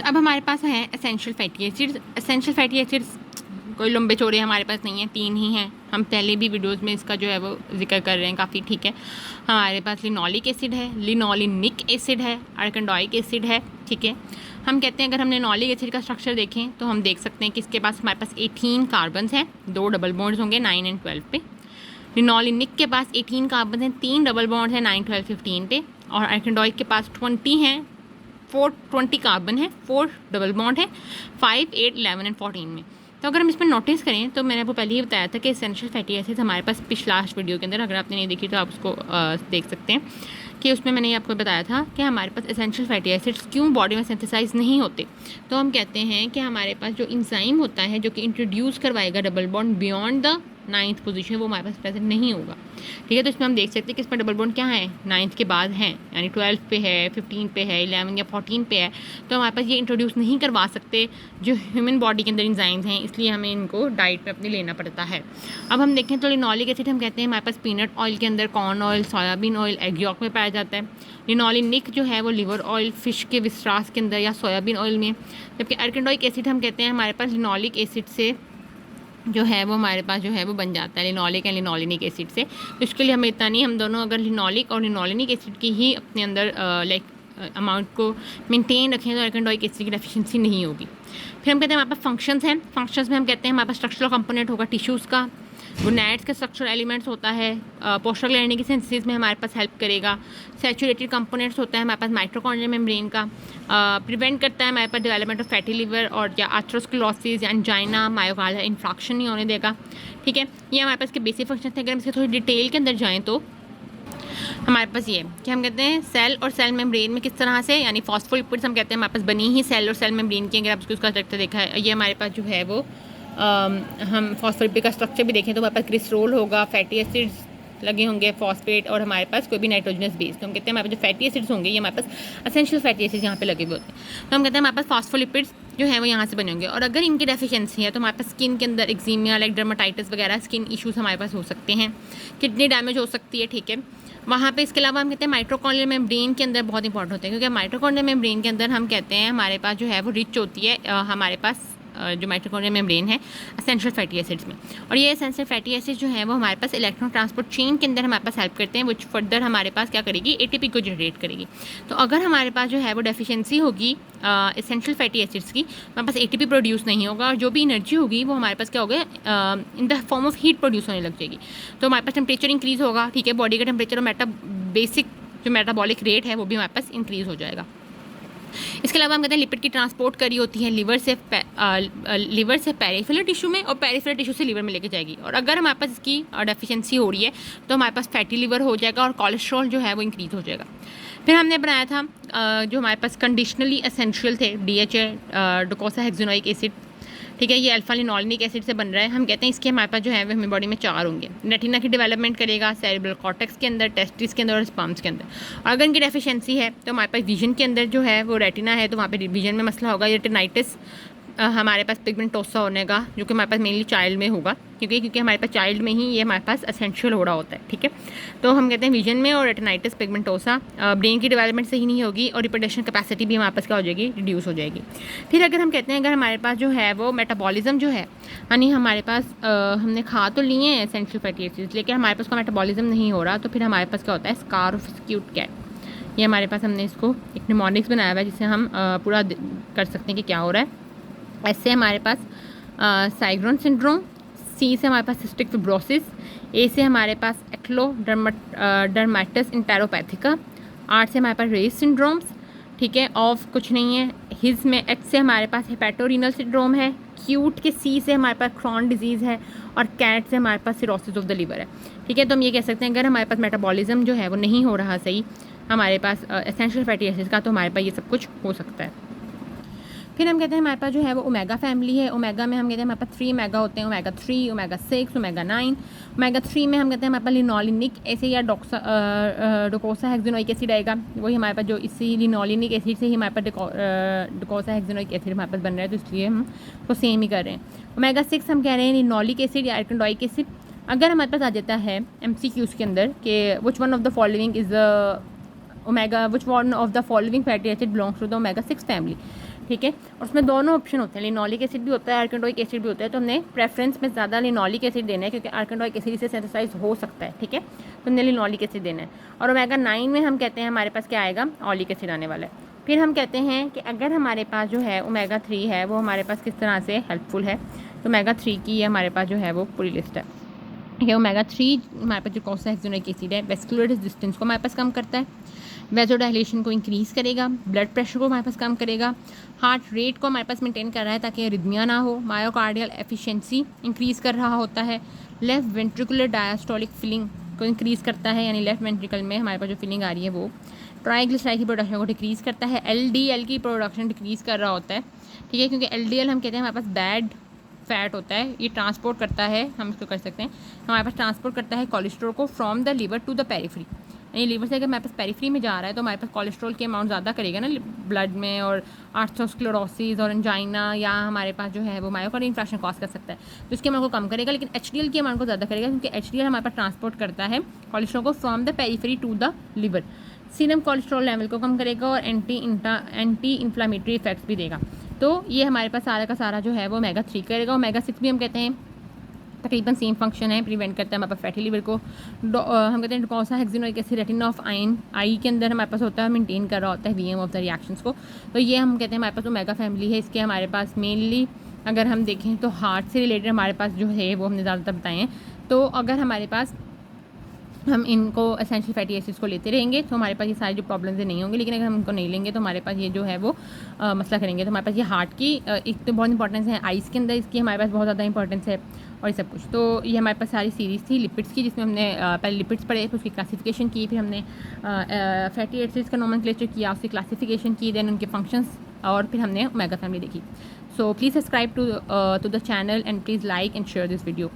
अब हमारे पास हैं essential fatty acids. Essential fatty acids कोई लंबे चौड़े हमारे पास नहीं हैं, 3 ही हैं। हम पहले भी वीडियोस में इसका जो है वो जिक्र कर रहे हैं काफ़ी, ठीक है। हमारे पास लिनोलिक एसिड है, लिनोलिनिक एसिड है, आर्कनडोइक एसिड है, ठीक है। हम कहते हैं अगर हम लिनोलिक एसिड का स्ट्रक्चर देखें तो हम देख सकते हैं कि इसके पास हमारे पास 18 कार्बन्स हैं, 2 डबल बॉन्ड्स होंगे 9 और 12 पे। लिनोलिनिक के पास 18 कार्बन हैं, 3 डबल बॉन्ड्स हैं 9, 12, 15 पे। और आर्कनडोइक के पास 20 हैं, 20 कार्बन है, 4 डबल बॉन्ड है 5, 8, 11 और 14 में। तो अगर हम इसमें नोटिस करें तो मैंने आपको पहले ही बताया था कि एसेंशियल फैटी एसिड्स हमारे पास लास्ट वीडियो के अंदर, अगर आपने नहीं देखी तो आप उसको देख सकते हैं कि उसमें मैंने आपको बताया था कि हमारे पास एसेंशियल फैटी एसिड्स क्यों बॉडी में सिंथेसाइज नहीं होते। तो हम कहते हैं कि हमारे पास जो इंजाइम होता है जो कि इंट्रोड्यूस करवाएगा double bond beyond the 9th position, वो हमारे पास प्रेजेंट नहीं होगा, ठीक है। तो इसमें हम देख सकते हैं कि इसमें डबल बॉन्ड क्या है, 9th के बाद हैं, यानी 12 पे है, 15 पे है, 11 या 14 पे है। तो हमारे पास ये इंट्रोड्यूस नहीं करवा सकते जो ह्यूमन बॉडी के अंदर इंजाइम्स हैं, इसलिए हमें इनको डाइट में अपनी लेना पड़ता है। अब हम देखें तो लिनोलिक एसिड हम कहते हैं हमारे पास पीनट ऑयल के अंदर, corn oil, soybean oil, egg York में पाया जाता है। लिनोलिनिक जो है वो लिवर ऑयल, फिश के विस्ट्रास के अंदर या सोयाबीन ऑयल में। जबकि आर्कनडोइक एसिड हम कहते हैं हमारे पास लिनोलिक एसिड से जो है वो हमारे पास जो है वो बन जाता है, लिनोलिक एंड लिनोलिनिक एसिड से। तो इसके लिए हमें इतना नहीं, हम दोनों अगर लिनोलिक और लिनोलिनिक एसिड की ही अपने अंदर अमाउंट को मेंटेन रखें तो आर्कनडोइक एसिड की डेफिशिएंसी नहीं होगी। फिर हम कहते हैं हमारे पास फंक्शंस हैं। फंक्शंस में हम कहते हैं हमारे पास स्ट्रक्चरल कंपोनेंट होगा टिश्यूज़ का, गोनैड्स का स्ट्रक्चरल एलिमेंट्स होता है, पोस्टर ग्लैंड की सिंथेसिस में हमारे पास हेल्प करेगा। सैचुरेटेड कंपोनेंट्स होता है हमारे पास माइटोकॉन्ड्रियल मेम्ब्रेन का, प्रिवेंट करता है हमारे पास डेवलपमेंट ऑफ फैटी लिवर और या आर्थरोस्क्लेरोसिस या एंजाइना, मायोकार्डियल इन्फ्रैक्शन नहीं होने देगा, ठीक है। ये हमारे पास के बेसिक फंक्शन थे। अगर हम इसके थोड़ी डिटेल के अंदर जाएँ तो हमारे पास ये कि हम कहते हैं सेल और सेल मेम्ब्रेन में किस तरह से, यानी फॉस्फोलिपिड्स हम कहते हैं हमारे पास बनी ही सेल और सेल मेम्ब्रेन की। अगर आप उसका स्ट्रक्चर देखा है, ये हमारे पास जो है वो हम फॉस्फोलिपिड का स्ट्रक्चर भी देखें तो हमारे पास ग्लिसरॉल होगा, फैटी एसिड्स लगे होंगे, फॉस्फेट और हमारे पास कोई भी नाइट्रोजनस बेस। तो हम कहते हैं हमारे पास जो फैटी एसिड्स होंगे ये हमारे पास एसेंशियल फैटी एसिड्स यहाँ पे लगे हुए होते हैं। तो हम कहते हैं हमारे पास फॉस्फोलिपिड्स जो है वो यहाँ से बने होंगे। और अगर इनकी डेफिशिएंसी है तो हमारे पास स्किन के अंदर एक्जीमिया, लाइक डर्माटाइटिस वगैरह स्किन इशूज़ हमारे पास हो सकते हैं, किडनी डैमेज हो सकती है, ठीक है वहाँ पे। इसके अलावा हम कहते हैं माइटोकॉन्ड्रियल मेम्ब्रेन के अंदर बहुत इंपॉर्टेंट होते हैं, क्योंकि माइटोकॉन्ड्रियल मेम्ब्रेन के अंदर हम कहते हैं हमारे पास जो है वो रिच होती है हमारे पास जो माइटोकॉन्ड्रियल मेम्ब्रेन है एसेंशियल फैटी एसिड्स में। और ये एसेंशियल फैटी एसिड्स जो है वो हमारे पास इलेक्ट्रॉन ट्रांसपोर्ट चेन के अंदर हमारे पास हेल्प करते हैं, विच फर्दर हमारे पास क्या करेगी, एटीपी को जनरेट करेगी। तो अगर हमारे पास जो है वो डेफिशिएंसी होगी एसेंशियल फैटी एसिड्स की, हमारे पास एटीपी प्रोड्यूस नहीं होगा और जो भी एनर्जी होगी वो हमारे पास क्या होगा, in the form of heat produce होने लग जाएगी। तो हमारे पास टेम्परेचर इंक्रीज़ होगा, ठीक है, बॉडी का टेम्परेचर और बेसिक जो मेटाबॉलिक रेट है वो भी हमारे पास इंक्रीज़ हो जाएगा। इसके अलावा हम कहते हैं लिपिड की ट्रांसपोर्ट करी होती है लिवर से पेरिफेरल टिश्यू में और पेरिफेरल टिश्यू से लिवर में लेके जाएगी। और अगर हमारे पास इसकी डेफिशिएंसी हो रही है तो हमारे पास फैटी लिवर हो जाएगा और कोलेस्ट्रॉल जो है वो इंक्रीज़ हो जाएगा। फिर हमने बनाया था जो हमारे पास कंडीशनली एसेंशियल थे, DHA डोकोसाहेक्सेनोइक एसिड, ठीक है, ये अल्फा लिनोलिनिक एसिड से बन रहा है। हम कहते हैं इसके हमारे पास जो है वो हमें बॉडी में 4 होंगे। रेटिना की डेवलपमेंट करेगा सेरेब्रल कॉर्टेक्स के अंदर, टेस्टिस के अंदर और स्पर्म्स के अंदर। और अगर इनकी डेफिशिएंसी है तो हमारे पास विजन के अंदर जो है वो रेटिना है तो वहाँ पे विजन में मसला होगा। रेटिनाइटिस हमारे पास पिगमेंटोसा होने का, जो कि हमारे पास मेनली चाइल्ड में होगा, क्योंकि हमारे पास चाइल्ड में ही ये हमारे पास एसेंशियल हो रहा होता है, ठीक है। तो हम कहते हैं विजन में और रेटिनाइटिस पिगमेंटोसा, ब्रेन की डेवलपमेंट सही नहीं होगी और रिप्रोडक्शन कैपेसिटी भी हमारे पास क्या हो जाएगी, रिड्यूस हो जाएगी। फिर अगर हम कहते हैं अगर हमारे पास जो है वो मेटाबॉलिज्म जो है, यानी हमारे पास हमने खा तो लिए हैं एसेंशियल फैटी एसिड्स लेकिन हमारे पास का मेटाबॉलिज्म नहीं हो रहा, तो फिर हमारे पास क्या होता है, स्कार ऑफ स्क्यूट कैट। ये हमारे पास हमने इसको एक निमोनिक्स बनाया हुआ है जिससे हम पूरा कर सकते हैं कि क्या हो रहा है। ऐसे हमारे पास साइग्रोन सिंड्रोम, C से हमारे पास सिस्टिक फिब्रोसिस, A से हमारे पास एक्लोडर्माटिस इंटेरोपैथिका, R से हमारे पास रेस सिंड्रोम्स, ठीक है, ऑफ कुछ नहीं है। हिज में H से हमारे पास हेपेटोरीनल सिंड्रोम है, क्यूट के C से हमारे पास क्रॉन डिजीज़ है और कैट से हमारे पास सिरोसिस ऑफ द लिवर है, ठीक है। तो हम ये कह सकते हैं अगर हमारे पास मेटाबॉलिज्म जो है वो नहीं हो रहा सही हमारे पास एसेंशियल फैटी एसिड्स का, तो हमारे पास ये सब कुछ हो सकता है। फिर हम कहते हैं हमारे पास जो है वो ओमेगा फैमिली है। ओमेगा में हम कहते हैं हमारे पास 3 ओमेगा होते हैं, ओमेगा 3, ओमेगा 6, ओमेगा 9। ओमेगा 3 में हम कहते हैं हमारे पास लिनोलिनिक एसिड या डोकोसाहेक्सेनोइक एसिड आएगा, वही हमारे पास जो इसी लिनोलिनिक एसिड से ही हमारे पास डोकोसाहेक्सेनोइक एसिड हमारे पास बन रहा है, तो इसलिए हम उसको सेम ही कर रहे हैं। ओमेगा 6 हम कह रहे हैं लिनोलिक एसिड या आर्कनडोइक एसिड। अगर हमारे पास आ जाता है MCQs के अंदर कि which one of the following fatty acid belongs to the omega 6 family, ठीक है। और उसमें दोनों ऑप्शन होते हैं, लिनोलिक एसिड भी होता है, आर्केनोइक एसिड भी होता है। तो हमने प्रेफरेंस में ज़्यादा लिनोलिक एसिड देना है क्योंकि आर्केनोइक एसिड से सिंथेसाइज हो सकता है, ठीक है। तो हमने लिनोलिक एसिड देना है। और ओमेगा 9 में हम कहते हैं हमारे पास क्या आएगा, ऑलिक एसिड आने वाला है। फिर हम कहते हैं कि अगर हमारे पास जो है ओमेगा 3 है वो हमारे पास किस तरह से हेल्पफुल है, तो ओमेगा 3 की हमारे पास जो है वो पूरी लिस्ट है। ठीक है, ओमेगा 3 हमारे पास जो कोसाहेक्सिनोइक एसिड है वेस्कुलर रेजिस्टेंस को हमारे पास कम करता है, वेजोडाइलेशन को इंक्रीज़ करेगा, ब्लड प्रेशर को हमारे पास कम करेगा, हार्ट रेट को हमारे पास मेंटेन कर रहा है ताकि रिदमिया ना हो, मायोकार्डियल एफिशिएंसी इंक्रीज़ कर रहा होता है, लेफ्ट वेंट्रिकुलर डायस्टोलिक फिलिंग को इंक्रीज़ करता है, यानी लेफ्ट वेंट्रिकल में हमारे पास जो फिलिंग आ रही है वो, ट्राइग्लिसराइड की प्रोडक्शन को डिक्रीज़ करता है, एलडीएल की प्रोडक्शन डिक्रीज़ कर रहा होता है, ठीक है, क्योंकि एलडीएल हम कहते हैं हमारे पास बैड फैट होता है, ये ट्रांसपोर्ट करता है, हम इसको कर सकते हैं हमारे पास ट्रांसपोर्ट करता है कोलेस्ट्रॉल को from the liver to the periphery, यानी लीवर से अगर हमारे पास पेरिफेरी में जा रहा है तो हमारे पास कोलेस्ट्रॉल की अमाउंट ज़्यादा करेगा ना ब्लड में, और आर्थरोस्क्लेरोसिस और एंजाइना या हमारे पास जो है वो मायोकार्डियल इन्फ्राक्शन कॉज कर सकता है, तो इसकी अमाउंट को कम करेगा, लेकिन एचडीएल की अमाउंट को ज़्यादा करेगा क्योंकि एचडीएल हमारे पास ट्रांसपोर्ट करता है कोलेस्ट्रॉल को from the periphery to the liver, serum cholesterol level को कम करेगा और एंटी इन्फ्लामेटरी इफेक्ट्स भी देगा। तो ये हमारे पास सारा का सारा जो है वो ओमेगा 3 करेगा। ओमेगा 6 भी हम कहते हैं तकरीबन सेम फंक्शन है, प्रिवेंट करता है हमारे पास फैटी लिवर को, हम कहते हैं कोसाहेक्सिनोइक एसिड रेटिना ऑफ आई के अंदर हमारे पास होता है, मेंटेन कर रहा होता है वीएम ऑफ द रिएक्शंस को। तो ये हम कहते हैं हमारे पास ओमेगा फैमिली है, इसके हमारे पास मेनली अगर हम देखें तो हार्ट से रिलेटेड हमारे पास जो है वो हमने ज़्यादातर बताए हैं। तो अगर हमारे पास हम इनको एसेंशियल फैटी एसिड्स को लेते रहेंगे तो हमारे पास ये सारी जो प्रॉब्लम्स नहीं होंगी, लेकिन अगर हम इनको नहीं लेंगे तो हमारे पास ये जो है वो मसला करेंगे। तो हमारे पास ये हार्ट की एक तो बहुत इंपॉर्टेंस है, आइज़ के अंदर इसकी हमारे पास बहुत ज़्यादा इंपॉर्टेंस है और ये सब कुछ। तो ये हमारे पास सारी सीरीज़ थी लिपिड्स की, जिसमें हमने पहले लिपिड्स पढ़े, फिर उसकी क्लासिफिकेशन की, फिर हमने फैटी एसिड्स का नोमेनक्लेचर किया, उसकी क्लासिफिकेशन की, देन उनके फंक्शंस, और फिर हमने ओमेगा फैमिली देखी। So please subscribe to the channel and please like and share this video.